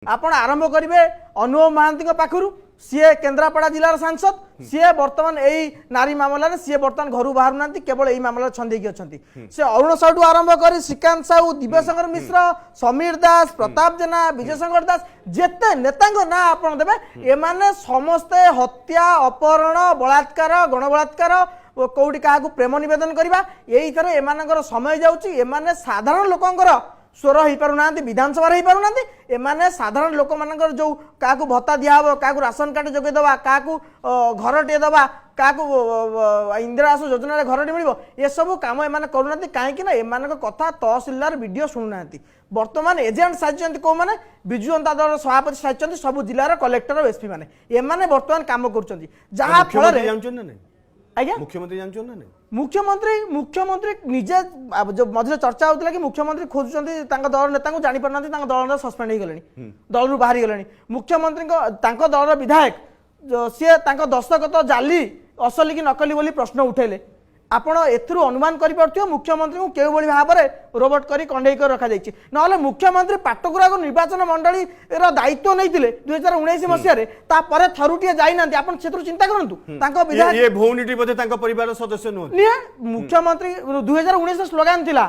आपण आरंभ करेंगे अनुभव महांती पाखु सीए केन्द्रापड़ा जिलार सांसद सीए बर्तमान यही नारी मामलें सीए बर्तमान घर बाहर ना केवल यही मामला छंदेकी अच्छा सी अरुण साहू आरंभ कर श्रीकांत साहू दिव्यशंकर मिश्र समीर दास प्रताप जेना विजय शंकर दास जेते नेता ना आपण देवे एमाने समस्ते हत्या अपहरण बलात्कार गणबलात्कार कौटी क्या प्रेम नवेदन करवा यही थर एम समय जाने साधारण लोकंर स्वर हो पारना विधानसभा हो पारना एमाने साधारण लोक मान जो क्या भत्ता दिहब क्या राशन कार्ड जोगेदवा क्या घर टे दवा क्या इंदिरा आवास योजना घर मिल ये सब कम एम करना कहीं एम कथा तहसिलदार वीडियो शुणुना बर्तमान एजेंट साजिंट कौ मैंने विजु जनता दल सभापति साजिंट सब जिलार कलेक्टर और एसपी मैंने एमाने बर्तमान काम कर जहाँ फल आज्ञा मुख्यमंत्री जानछो ना नहीं मुख्यमंत्री निजे जो मझे चर्चा होता कि मुख्यमंत्री खोजुंट दल नेता जानी पारना दल सस्पेंड हो गले दल रू बाहरी गले मुख्यमंत्री दल विधायक सी दस्तखत जाली असली कि नकली बोली प्रश्न उठेले आपण एथुरु अनुमान करि परथियो मुख्यमंत्री को केउ बळी भाबरे रोबोट करी कंडेई कर रखा जायछि नहले मुख्यमंत्री पाटकुरा को निर्वाचन मंडली रो दायित्व नैतिले 2019 मसिया रे ता परे थरुटिए जाई नांती आपण क्षेत्र चिंता करंतु तांको विधायक ये भौनीटी बदे तांको परिवार सदस्य नो निया मुख्यमंत्री 2019 स्लोगन थिला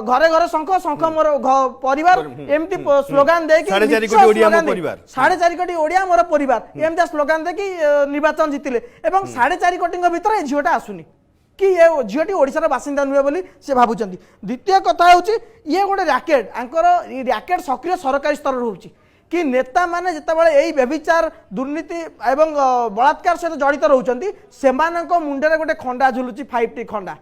घरे घरे शंख शंख मोर परिवार एमती स्लोगन दे कि 4.5 कोटी ओडिया मोर परिवार 4.5 कोटी ओडिया मोर परिवार एमती स्लोगन दे कि निर्वाचन जितिले एवं 4.5 कोटी भीतर झीटा आसुनी कि ये झीटी ओडिशार बासिंदा नुहे बोली से भावुंट द्वितीय कथा हूँ ये गोटे रैकेट आंकर रैकेट सक्रिय सरकारी स्तर रोचे कि नेता माने जितेबाला यही व्यभिचार दुर्नीति एवं बलात्कार सहित जड़ित रोचंती सेमानक मुंडे गोटे खंडा झुलुची 5T खंडा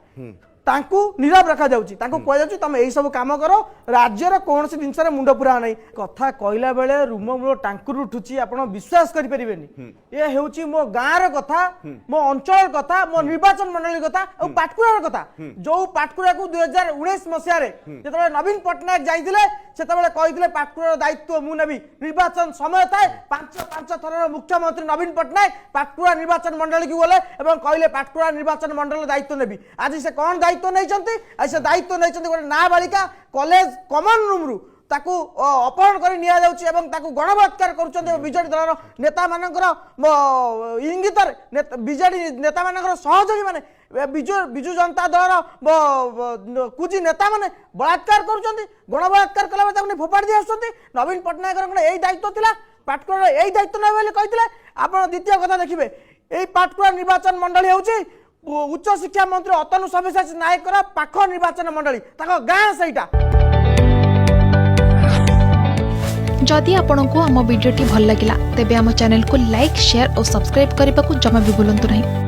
तांकु नीरव रखा जाउची तांको कह जाउची तुम एही सब काम करो राज्यर कौन सी जिनस मुंड पुरा नहीं कथा कहला बेले रूम मूल टांकुर उठुची आपण विश्वास करि परिबेनी ये हेउची मो गाँर कथा मो अंचल कथा मो निर्वाचन मंडली कथा और पाटकुरार कथा जो पाटकुरा को 2019 मसिया रे जेतबे नवीन पटनायक जाइतिले सेतबे कहितिले पाटकुरार दायित्व मु नेबी निर्वाचन समय थाए पांच थर मुख्यमंत्री नवीन पटनायक पाटकुरा निर्वाचन मंडली को गले एवं कहले पाटकुरा निर्वाचन मंडल दायित्व नेबी आज से कौन दायित्व नहीं से दायित्व नहीं गोटे नाबालिका कॉलेज कॉमन रूम रु ताकू अपहरण कर निया जाउची एवं ताकू गणबलात्कार करूछन्ते बीजेडी दलर नेता मानकर इंगित बीजेडी नेता मानकर सहयोगी माने बिजु जनता दलर कुछ नेता माने बलात्कार करूछन्ते गणबलात्कार कला बेले ताकू फोपाड़ी दे आछन्ते नवीन पटनायक एही दायित्व थिला पाटकुरा एही दायित्व नै बोली कहितले आपण द्वितीय कथा देखिबे एही पाटकुरा निर्वाचन मंडली होउची उच्च शिक्षा मंत्री अतनु सब्यसाची नायक पाख निर्वाचन मंडली गाँ सहीटा जदि आपंक आम भिडी भल लगा तेब आम चैनल को लाइक शेयर और सब्सक्राइब करने को जमा भी भूलु नहीं।